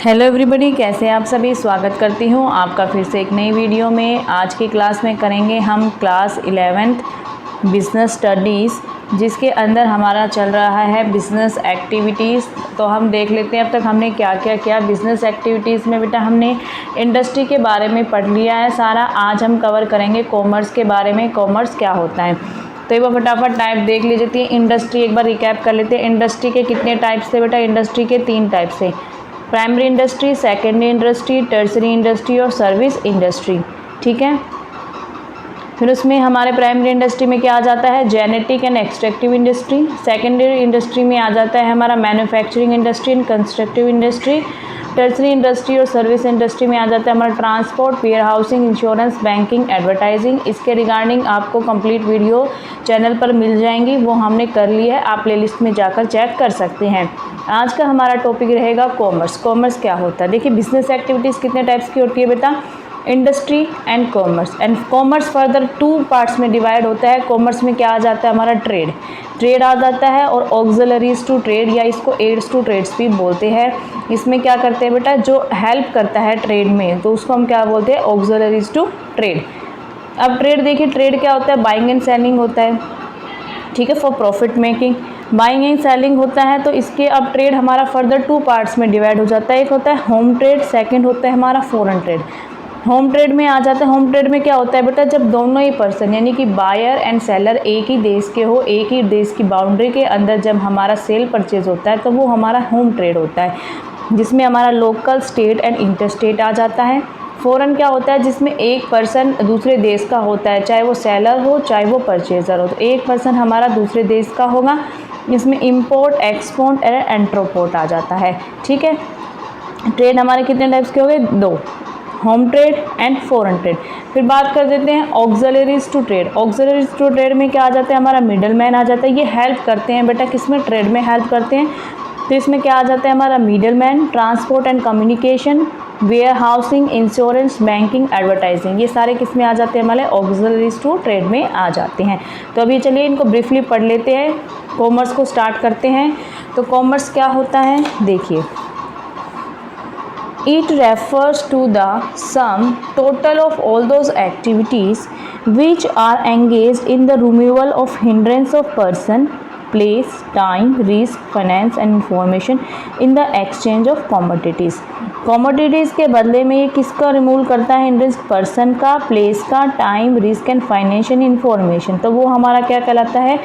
Hello everybody, कैसे हैं आप सभी। स्वागत करती हूं आपका फिर से एक नई वीडियो में। आज की क्लास में करेंगे हम क्लास 11th बिज़नेस स्टडीज़, जिसके अंदर हमारा चल रहा है बिज़नेस एक्टिविटीज़। तो हम देख लेते हैं अब तक हमने क्या क्या किया बिज़नेस एक्टिविटीज़ में। बेटा हमने इंडस्ट्री के बारे में पढ़ लिया है सारा। आज हम कवर करेंगे कॉमर्स के बारे में, कॉमर्स क्या होता है। तो एक बार फटाफट टाइप देख लीजिए। इंडस्ट्री एक बार रिकैप कर लेते हैं। इंडस्ट्री के कितने टाइप्स थे बेटा? इंडस्ट्री के 3 टाइप्स थे, primary industry, secondary industry, tertiary industry और सर्विस इंडस्ट्री। ठीक है। फिर उसमें हमारे प्राइमरी इंडस्ट्री में क्या आ जाता है? Genetic and extractive industry. Secondary industry में आ जाता है हमारा manufacturing industry and constructive industry. Tertiary industry और सर्विस इंडस्ट्री में आ जाता है हमारा transport, warehousing, insurance, banking, advertising. इसके रिगार्डिंग आपको कंप्लीट वीडियो चैनल पर मिल जाएंगी, वो हमने कर ली है, आप प्लेलिस्ट में जाकर चेक कर सकते हैं। आज का हमारा टॉपिक रहेगा कॉमर्स। कॉमर्स क्या होता है? देखिए बिजनेस एक्टिविटीज़ कितने टाइप्स की होती है बेटा? Industry and commerce. And commerce further 2 parts में डिवाइड होता है। कॉमर्स में क्या आ जाता है हमारा? ट्रेड। ट्रेड आ जाता है और ऑक्सिलरीज टू ट्रेड, या इसको एड्स टू ट्रेड्स भी बोलते हैं। इसमें क्या करते हैं बेटा? जो हेल्प करता है ट्रेड में, तो उसको हम क्या बोलते हैं? Auxiliaries to trade. अब ट्रेड देखिए, ट्रेड क्या होता है? बाइंग एंड सेलिंग होता है। ठीक है, for profit making buying and selling होता है। तो इसके अब ट्रेड हमारा फर्दर 2 पार्ट्स में डिवाइड हो जाता है। एक होता है होम ट्रेड, सेकंड होता है हमारा फॉरेन ट्रेड। होम ट्रेड में आ जाता है, होम ट्रेड में क्या होता है बेटा? जब दोनों ही पर्सन यानी कि बायर एंड सेलर एक ही देश के हो, एक ही देश की बाउंड्री के अंदर जब हमारा सेल परचेज होता है, तो वो हमारा होम ट्रेड होता है, जिसमें हमारा लोकल, स्टेट एंड इंटरस्टेट आ जाता है। फॉरेन क्या होता है? जिसमें एक पर्सन दूसरे देश का होता है, चाहे वो सेलर हो चाहे वो परचेजर हो। तो एक पर्सन हमारा दूसरे देश का होगा। इसमें इंपोर्ट, एक्सपोर्ट एंड एंट्रोपोर्ट आ जाता है। ठीक है। ट्रेड हमारे कितने टाइप्स के हो गए? 2, home trade and foreign trade. फिर बात कर देते हैं auxiliaries to trade. Auxiliaries to trade में क्या आ जाता है? हमारा मिडल मैन आ जाता है। ये हेल्प करते हैं बेटा, किसमें? ट्रेड में हेल्प करते हैं। तो इसमें क्या आ जाता है हमारा? Middle man, transport and communication, warehousing, insurance, banking, advertising. ये सारे किस में आ जाते हैं? हमारे ऑक्सिलरीज टू ट्रेड में आ जाते हैं। तो अभी चलिए इनको ब्रीफली पढ़ लेते हैं। कॉमर्स को स्टार्ट करते हैं। तो कॉमर्स क्या होता है? देखिए, it refers to the sum total of all those activities which are engaged in the removal of hindrance of person, place, time, risk, finance and information in the exchange of commodities। Commodities के बदले में ये किसका remove करता है? Hindrance, person का, place का, time, risk and financial information. तो वो हमारा क्या कहलाता है?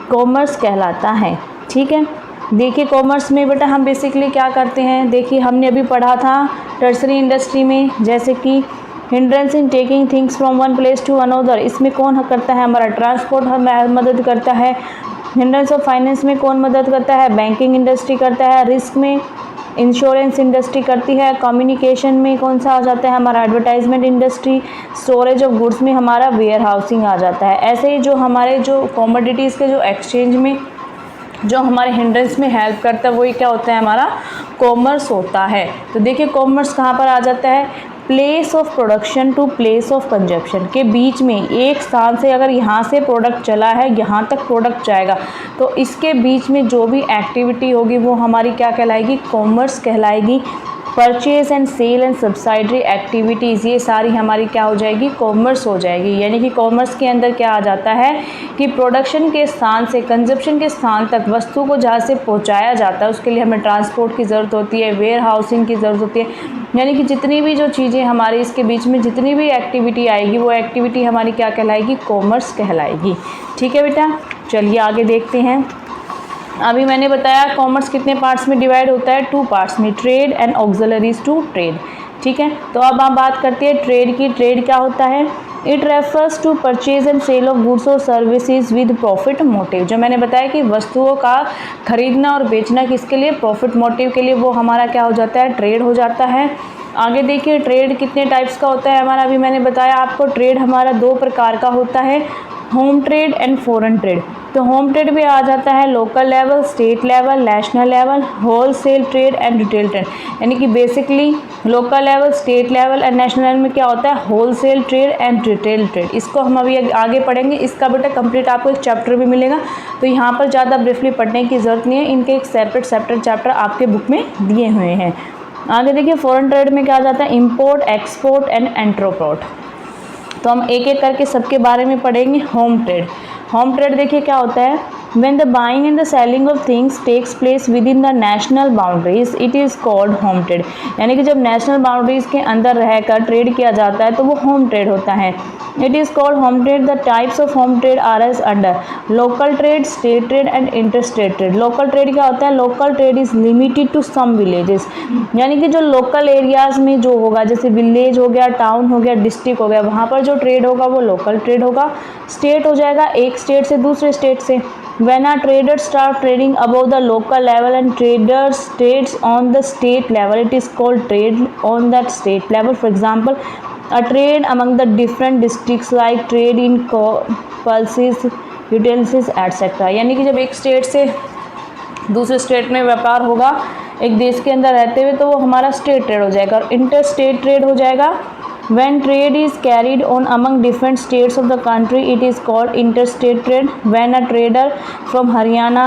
कॉमर्स कहलाता है। ठीक है। देखिए कॉमर्स में बेटा हम बेसिकली क्या करते हैं? देखिए हमने अभी पढ़ा था टर्सरी इंडस्ट्री में, जैसे कि hindrance in taking things from one place to another. इसमें कौन करता है? हमारा ट्रांसपोर्ट हमें मदद करता है। हिंड्रेंस ऑफ फाइनेंस में कौन मदद करता है? बैंकिंग इंडस्ट्री करता है। रिस्क में इंश्योरेंस इंडस्ट्री करती है। कम्युनिकेशन में कौन सा आ जाता है? हमारा advertisement industry. Storage of goods में हमारा वेयर हाउसिंग आ जाता है। ऐसे ही जो हमारे जो कमोडिटीज़ के जो एक्सचेंज में जो हमारे हिंड्रेंस में हेल्प करता है, वही क्या होता है? हमारा कॉमर्स होता है। तो देखिए कॉमर्स कहाँ पर आ जाता है? Place of production to place of consumption के बीच में, एक स्थान से अगर यहाँ से प्रोडक्ट चला है, यहाँ तक प्रोडक्ट जाएगा, तो इसके बीच में जो भी एक्टिविटी होगी वो हमारी क्या कहलाएगी? कॉमर्स कहलाएगी। Purchase and sale and subsidiary activities, ये सारी हमारी क्या हो जाएगी? कॉमर्स हो जाएगी। यानी कि कॉमर्स के अंदर क्या आ जाता है कि प्रोडक्शन के स्थान से कंजप्शन के स्थान तक वस्तु को जहाँ से पहुँचाया जाता है, उसके लिए हमें ट्रांसपोर्ट की ज़रूरत होती है, वेयर हाउसिंग की ज़रूरत होती है। यानी कि जितनी भी जो चीज़ें हमारी इसके बीच में जितनी भी एक्टिविटी आएगी, वो एक्टिविटी हमारी क्या कहलाएगी? कॉमर्स कहलाएगी। ठीक है बेटा, चलिए आगे देखते हैं। अभी मैंने बताया कॉमर्स कितने पार्ट्स में डिवाइड होता है? 2 पार्ट्स में, trade and auxiliaries to trade. ठीक है। तो अब हम बात करते हैं ट्रेड की। ट्रेड क्या होता है? It refers to purchase and sale of goods और सर्विसेज विद प्रॉफिट मोटिव। जो मैंने बताया कि वस्तुओं का खरीदना और बेचना किसके लिए? प्रॉफिट मोटिव के लिए, वो हमारा क्या हो जाता है? ट्रेड हो जाता है। आगे देखिए ट्रेड कितने टाइप्स का होता है हमारा। अभी मैंने बताया आपको ट्रेड हमारा 2 प्रकार का होता है, home trade and foreign trade. तो होम ट्रेड भी आ जाता है local level, state level, national level, wholesale trade and retail trade. यानी कि basically local level, state level and national level में क्या होता है? Wholesale trade and retail trade. इसको हम अभी आगे पढ़ेंगे। इसका बेटा कंप्लीट आपको एक चैप्टर भी मिलेगा, तो यहाँ पर ज़्यादा ब्रीफली पढ़ने की ज़रूरत नहीं है। इनके एक सेपरेट चैप्टर आपके बुक में दिए हुए हैं। आगे देखिए फॉरेन ट्रेड में क्या आ जाता है, इंपोर्ट, एक्सपोर्ट एंड एंट्रोपोर्ट। तो हम एक एक करके सबके बारे में पढ़ेंगे। होम ट्रेड, होम ट्रेड देखिए क्या होता है, when the buying and the selling of things takes place within the national boundaries it is called home trade। यानी कि जब नेशनल बाउंड्रीज के अंदर रहकर ट्रेड किया जाता है तो वो होम ट्रेड होता है। It is called home trade. The types of home trade are as under local trade, state trade and interstate trade. Local trade क्या होता है, local trade is limited to some villages, यानी कि जो local areas में जो होगा, जैसे विलेज हो गया, टाउन हो गया, डिस्ट्रिक्ट हो गया, वहाँ पर जो ट्रेड होगा वो लोकल ट्रेड होगा। स्टेट हो जाएगा एक स्टेट से दूसरे स्टेट से। When a trader start trading above the local level and traders trades on the state level, it is called trade on that state level. For example, a trade among the different districts like trade in pulses, utensils, etc. यानी कि जब एक state से दूसरे state में व्यापार होगा एक देश के अंदर रहते हुए, तो वो हमारा स्टेट ट्रेड हो जाएगा। और इंटर स्टेट ट्रेड हो जाएगा when trade is carried on among different states of the country, it is called interstate trade। when a trader from Haryana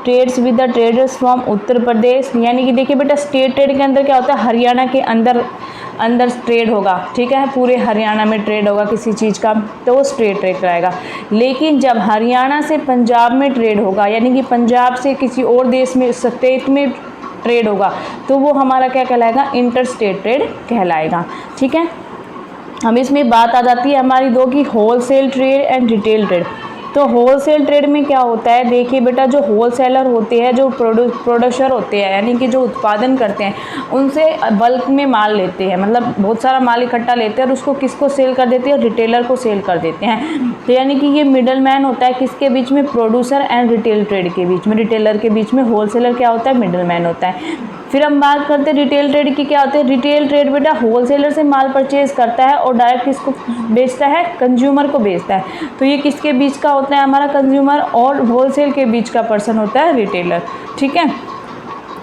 trades with the traders from Uttar Pradesh, यानी कि देखिए बेटा state trade के अंदर क्या होता है, हरियाणा के अंदर ट्रेड होगा, ठीक है, पूरे हरियाणा में ट्रेड होगा किसी चीज़ का, तो वो स्टेट ट्रेड कराएगा। लेकिन जब हरियाणा से पंजाब में ट्रेड होगा, यानी कि पंजाब से किसी और देश में स्टेट में ट्रेड होगा, तो वो हमारा क्या कहलाएगा, इंटर स्टेट ट्रेड कहलाएगा। ठीक है, हम इसमें बात आ जाती है हमारी दो की wholesale trade and retail trade. तो होलसेल ट्रेड में क्या होता है, देखिए बेटा जो होलसेलर होते हैं, जो प्रोड्यूसर होते हैं, यानी कि जो उत्पादन करते हैं, उनसे बल्क में माल लेते हैं, मतलब बहुत सारा माल इकट्ठा लेते हैं और उसको किसको सेल कर देते हैं, रिटेलर को सेल कर देते हैं। तो यानी कि ये मिडल मैन होता है किसके बीच में, प्रोड्यूसर एंड रिटेल ट्रेड के बीच में, रिटेलर के बीच में। होलसेलर क्या होता है, मिडल मैन होता है। फिर हम बात करते हैं रिटेल ट्रेड की। क्या होते हैं, रिटेल ट्रेड बेटा होलसेलर से माल परचेज करता है और डायरेक्ट किसको बेचता है, कंज्यूमर को बेचता है। तो ये किसके बीच का होता है, हमारा कंज्यूमर और होलसेल के बीच का पर्सन होता है रिटेलर। ठीक है,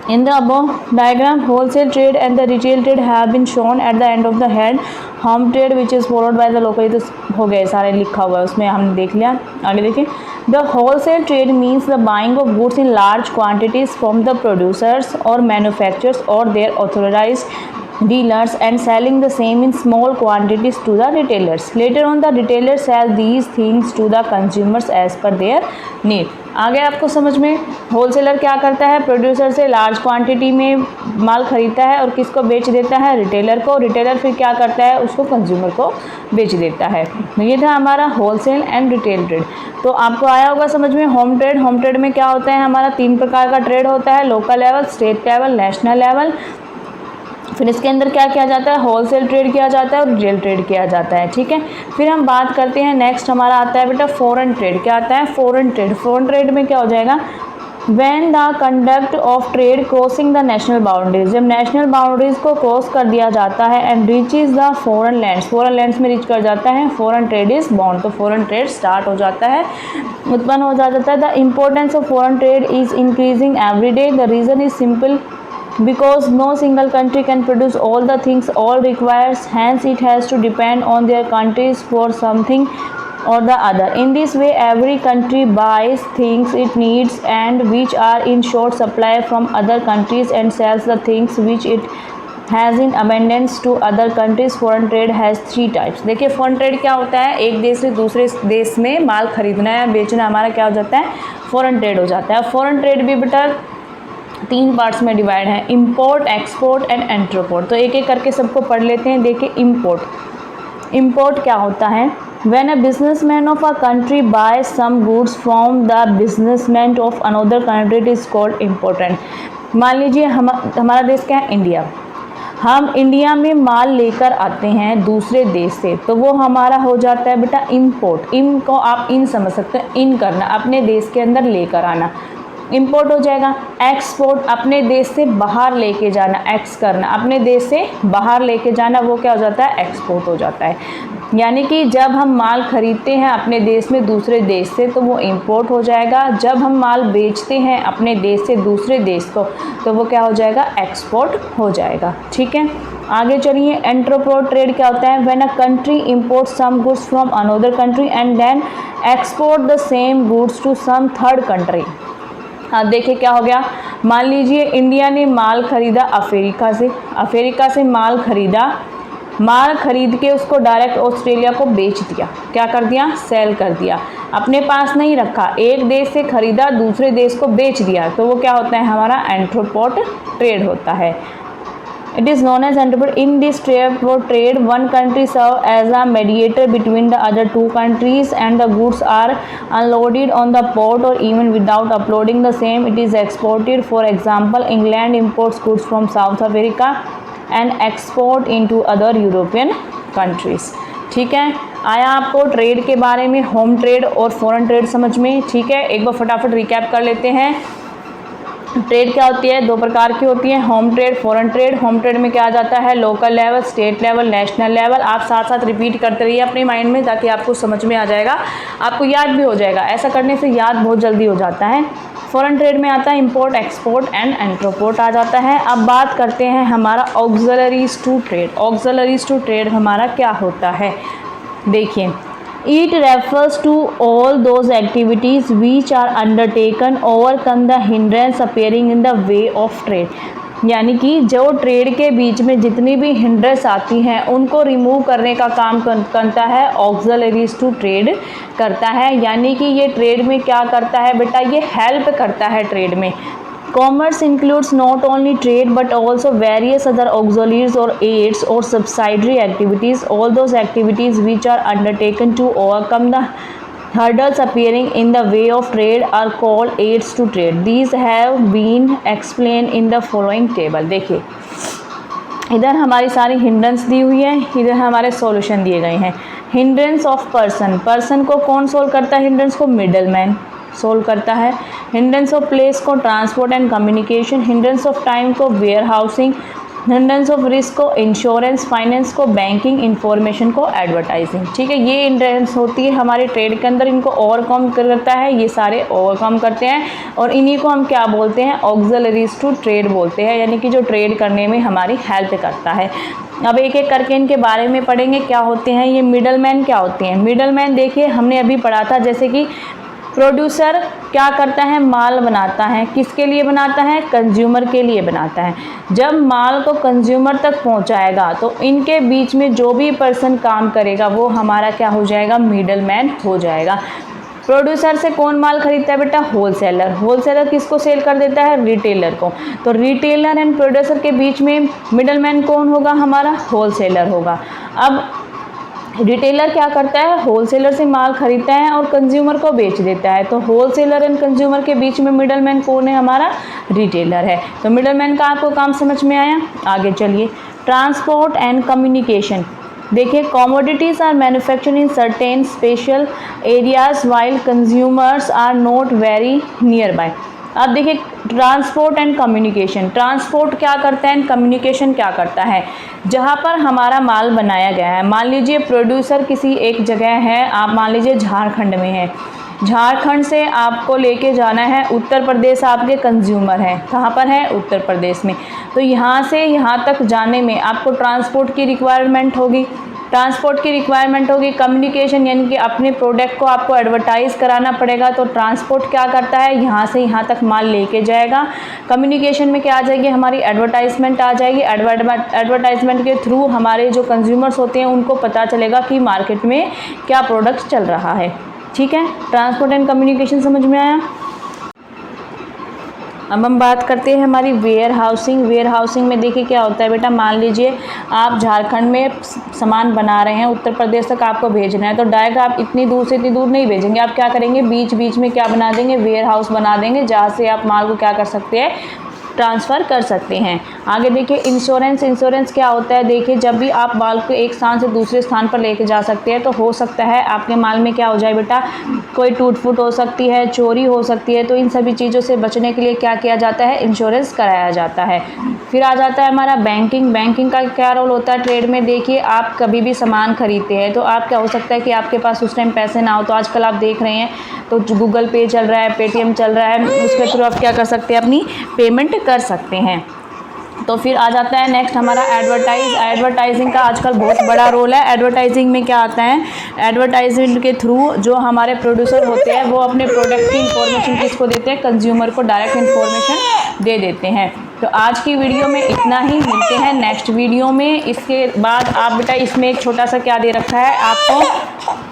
in the above diagram wholesale trade and the retail trade have been shown at the end of the head home trade which is followed by the local। तो हो गए सारे लिखा हुआ है उसमें, हमने देख लिया। आगे देखिए, the wholesale trade means the buying of goods in large quantities from the producers or manufacturers or their authorized dealers and selling the same in small quantities to the retailers। later on the retailers sell these things to the consumers as per their need। आगे आपको समझ में, wholesaler क्या करता है, producer से large quantity में माल खरीदता है और किसको बेच देता है, रिटेलर को। रिटेलर फिर क्या करता है, उसको कंज्यूमर को बेच देता है। ये था हमारा होलसेल एंड रिटेल ट्रेड। तो आपको आया होगा समझ में होम ट्रेड। होम ट्रेड में क्या होता है, हमारा 3 प्रकार का ट्रेड होता है, local level, state level, national level. फिर इसके अंदर क्या किया जाता है, होलसेल ट्रेड किया जाता है और रिटेल ट्रेड किया जाता है। ठीक है, फिर हम बात करते हैं, नेक्स्ट हमारा आता है बेटा फॉरेन ट्रेड। क्या आता है, फॉरेन ट्रेड। फॉरेन ट्रेड में क्या हो जाएगा, when the conduct of trade crossing the national boundaries, जब नेशनल बाउंड्रीज को क्रॉस कर दिया जाता है and reaches the foreign lands, foreign lands में रीच कर जाता है, foreign trade is born। तो foreign trade स्टार्ट हो जाता है, उत्पन्न हो जाता है। the importance of foreign trade is increasing every day। the reason is simple because no single country can produce all the things all requires, hence it has to depend on their countries for something or the other। in this way every country buys things it needs and which are in short supply from other countries and sells the things which it has in abundance to other countries। foreign trade has 3 types। देखिए foreign trade क्या होता है, एक देश से दूसरे देश में माल खरीदना या बेचना हमारा क्या हो जाता है, foreign trade हो जाता है। foreign trade भी बेटा 3 पार्ट्स में डिवाइड है, इंपोर्ट, एक्सपोर्ट एंड एंट्रोपोर्ट। तो एक एक करके सबको पढ़ लेते हैं। देखिए इंपोर्ट, इंपोर्ट क्या होता है, when a businessman of a country buys some goods from the businessman of another country it is called important। मान लीजिए हमारा देश क्या है, इंडिया। हम इंडिया में माल लेकर आते हैं दूसरे देश से, तो वो हमारा हो जाता है बेटा इंपोर्ट। इन को आप इन समझ सकते हैं, इन करना, अपने देश के अंदर लेकर आना, इंपोर्ट हो जाएगा। एक्सपोर्ट, अपने देश से बाहर लेके जाना, एक्स करना, अपने देश से बाहर लेके जाना, वो क्या हो जाता है, एक्सपोर्ट हो जाता है। यानी कि जब हम माल खरीदते हैं अपने देश में दूसरे देश से तो वो इंपोर्ट हो जाएगा, जब हम माल बेचते हैं अपने देश से दूसरे देश को तो वो क्या हो जाएगा, एक्सपोर्ट हो जाएगा। ठीक है, आगे चलिए। एंट्रोपोर्ट ट्रेड क्या होता है, when a country import some goods from another country and then export the same goods to some third country. हाँ देखिए क्या हो गया, मान लीजिए इंडिया ने माल खरीदा अफ्रीका से माल खरीदा, माल खरीद के उसको डायरेक्ट ऑस्ट्रेलिया को बेच दिया, क्या कर दिया, सेल कर दिया, अपने पास नहीं रखा, एक देश से खरीदा दूसरे देश को बेच दिया, तो वो क्या होता है, हमारा एंट्रोपोर्ट ट्रेड होता है। It is known as entrepreneur. In this trade, one country serves as a mediator between the other two countries, and the goods are unloaded on the port or even without uploading the same, it is exported. For example, England imports goods from South Africa and export into other European countries. ठीक है, आया आपको trade के बारे में, home trade और foreign trade समझ में। ठीक है, एक बार फटाफट रिकैप कर लेते हैं। ट्रेड क्या होती है, दो प्रकार की होती है, home trade, foreign trade. Home trade में क्या आ जाता है, local level, state level, national level. आप साथ साथ रिपीट करते रहिए अपने माइंड में, ताकि आपको समझ में आ जाएगा, आपको याद भी हो जाएगा। ऐसा करने से याद बहुत जल्दी हो जाता है। फॉरेन ट्रेड में आता है इंपोर्ट, एक्सपोर्ट एंड एंट्रोपोर्ट आ जाता है। अब बात करते हैं हमारा auxiliaries to trade. Auxiliaries to trade हमारा क्या होता है, देखिए, It refers to all those activities which are undertaken overcome the hindrance appearing in the way of trade। यानी कि जो ट्रेड के बीच में जितनी भी हिंड्रेंस आती हैं उनको रिमूव करने का काम करता है ऑक्सिलरीज टू ट्रेड करता है। यानी कि ये ट्रेड में क्या करता है बेटा, ये हेल्प करता है ट्रेड में। Commerce includes not only trade but also various other auxiliaries or aids or subsidiary activities. All those activities which are undertaken to overcome the hurdles appearing in the way of trade are called aids to trade. These have been explained in the following table। देखिए, इधर हमारी सारी hindrance दी हुई है, इधर हमारे solution दिए गए हैं। हिंड्रेंस ऑफ पर्सन को कौन सोल्व करता है, हिंड्रेंस को मिडलमैन सोल्व करता है। हिंड्रेंस ऑफ प्लेस को transport and communication, hindrance of time को warehousing, hindrance of risk को इंश्योरेंस, फाइनेंस को बैंकिंग, इंफॉर्मेशन को एडवर्टाइजिंग। ठीक है, ये हिंड्रेंस होती है हमारे ट्रेड के अंदर, इनको ओवरकम करता है, ये सारे ओवरकम करते हैं और इन्हीं को हम क्या बोलते हैं, ऑक्सिलरीज टू ट्रेड बोलते हैं, यानी कि जो ट्रेड करने में हमारी हेल्प करता है। अब एक एक करके इनके बारे में पढ़ेंगे क्या होते हैं ये मिडलमैन, क्या होते हैं मिडलमैन। देखिए, हमने अभी पढ़ा था, जैसे कि प्रोड्यूसर क्या करता है, माल बनाता है, किसके लिए बनाता है, कंज्यूमर के लिए बनाता है। जब माल को कंज्यूमर तक पहुंचाएगा तो इनके बीच में जो भी पर्सन काम करेगा वो हमारा क्या हो जाएगा, मिडलमैन हो जाएगा। प्रोड्यूसर से कौन माल खरीदता है बेटा, होलसेलर। होलसेलर किसको सेल कर देता है, रिटेलर को। तो रिटेलर एंड प्रोड्यूसर के बीच में मिडलमैन कौन होगा, हमारा होलसेलर होगा। अब रिटेलर क्या करता है, होलसेलर से माल खरीदता है और कंज्यूमर को बेच देता है। तो होलसेलर एंड कंज्यूमर के बीच में मिडलमैन कौन है, हमारा रिटेलर है। तो मिडलमैन का आपको काम समझ में आया। आगे चलिए, ट्रांसपोर्ट एंड कम्युनिकेशन। देखिए, commodities are manufactured in certain special areas while consumers are not very near by. अब देखिए, ट्रांसपोर्ट एंड कम्युनिकेशन, ट्रांसपोर्ट क्या करता है एंड कम्युनिकेशन क्या करता है। जहाँ पर हमारा माल बनाया गया है, मान लीजिए प्रोड्यूसर किसी एक जगह है, आप मान लीजिए झारखंड में है, झारखंड से आपको लेके जाना है उत्तर प्रदेश, आपके कंज्यूमर हैं, कहाँ पर है, उत्तर प्रदेश में। तो यहाँ से यहाँ तक जाने में आपको ट्रांसपोर्ट की रिक्वायरमेंट होगी, ट्रांसपोर्ट की रिक्वायरमेंट होगी। कम्युनिकेशन यानी कि अपने प्रोडक्ट को आपको एडवर्टाइज़ कराना पड़ेगा, तो ट्रांसपोर्ट क्या करता है, यहाँ से यहाँ तक माल लेके जाएगा। कम्युनिकेशन में क्या आ जाएगी, हमारी एडवर्टाइजमेंट आ जाएगी। एडवर्टाइजमेंट के थ्रू हमारे जो कंज्यूमर्स होते हैं उनको पता चलेगा कि मार्केट में क्या प्रोडक्ट चल रहा है। ठीक है, ट्रांसपोर्ट एंड कम्युनिकेशन समझ में आया। अब हम बात करते हैं हमारी वेयर हाउसिंग। वेयर हाउसिंग में देखिए क्या होता है बेटा, मान लीजिए आप झारखंड में सामान बना रहे हैं, उत्तर प्रदेश तक आपको भेजना है, तो डायरेक्ट आप इतनी दूर से इतनी दूर नहीं भेजेंगे, आप क्या करेंगे, बीच बीच में क्या बना देंगे, वेयर हाउस बना देंगे, जहाँ से आप माल को क्या कर सकते हैं, ट्रांसफ़र कर सकते हैं। आगे देखिए, इंश्योरेंस। इंश्योरेंस क्या होता है, देखिए जब भी आप माल को एक स्थान से दूसरे स्थान पर लेके जा सकते हैं, तो हो सकता है आपके माल में क्या हो जाए बेटा, कोई टूट फूट हो सकती है, चोरी हो सकती है, तो इन सभी चीज़ों से बचने के लिए क्या किया जाता है, इंश्योरेंस कराया जाता है। फिर आ जाता है हमारा बैंकिंग। बैंकिंग का क्या रोल होता है ट्रेड में, देखिए आप कभी भी सामान खरीदते हैं तो आप क्या हो सकता है कि आपके पास उस टाइम पैसे ना हो, तो आजकल आप देख रहे हैं तो गूगल पे चल रहा है, पेटीएम चल रहा है, उसके थ्रू आप क्या कर सकते हैं, अपनी पेमेंट कर सकते हैं। तो फिर आ जाता है नेक्स्ट हमारा एडवर्टाइजिंग का आजकल बहुत बड़ा रोल है। एडवर्टाइजिंग में क्या आता है, एडवर्टाइजमेंट के थ्रू जो हमारे प्रोड्यूसर होते हैं वो अपने प्रोडक्ट की इंफॉर्मेशन किसको देते हैं, कंज्यूमर को डायरेक्ट इंफॉर्मेशन दे देते हैं। तो आज की वीडियो में इतना ही, मिलते हैं नेक्स्ट वीडियो में। इसके बाद आप बेटा इसमें एक छोटा सा क्या दे रखा है, आपको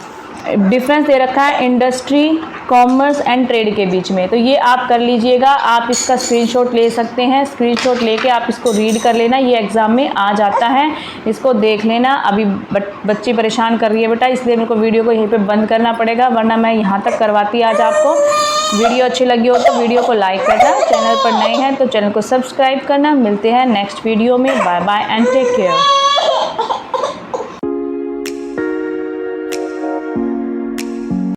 डिफरेंस दे रखा है इंडस्ट्री, कॉमर्स एंड ट्रेड के बीच में। तो ये आप कर लीजिएगा, आप इसका स्क्रीनशॉट ले सकते हैं। स्क्रीनशॉट लेके आप इसको रीड कर लेना, ये एग्ज़ाम में आ जाता है, इसको देख लेना। अभी बच्ची परेशान कर रही है बेटा, इसलिए मेरे को वीडियो को यहीं पे बंद करना पड़ेगा, वरना मैं यहाँ तक करवाती आज आपको। वीडियो अच्छी लगी हो तो वीडियो को लाइक करना, चैनल पर नए हैं तो चैनल को सब्सक्राइब करना। मिलते हैं नेक्स्ट वीडियो में, bye bye and take care.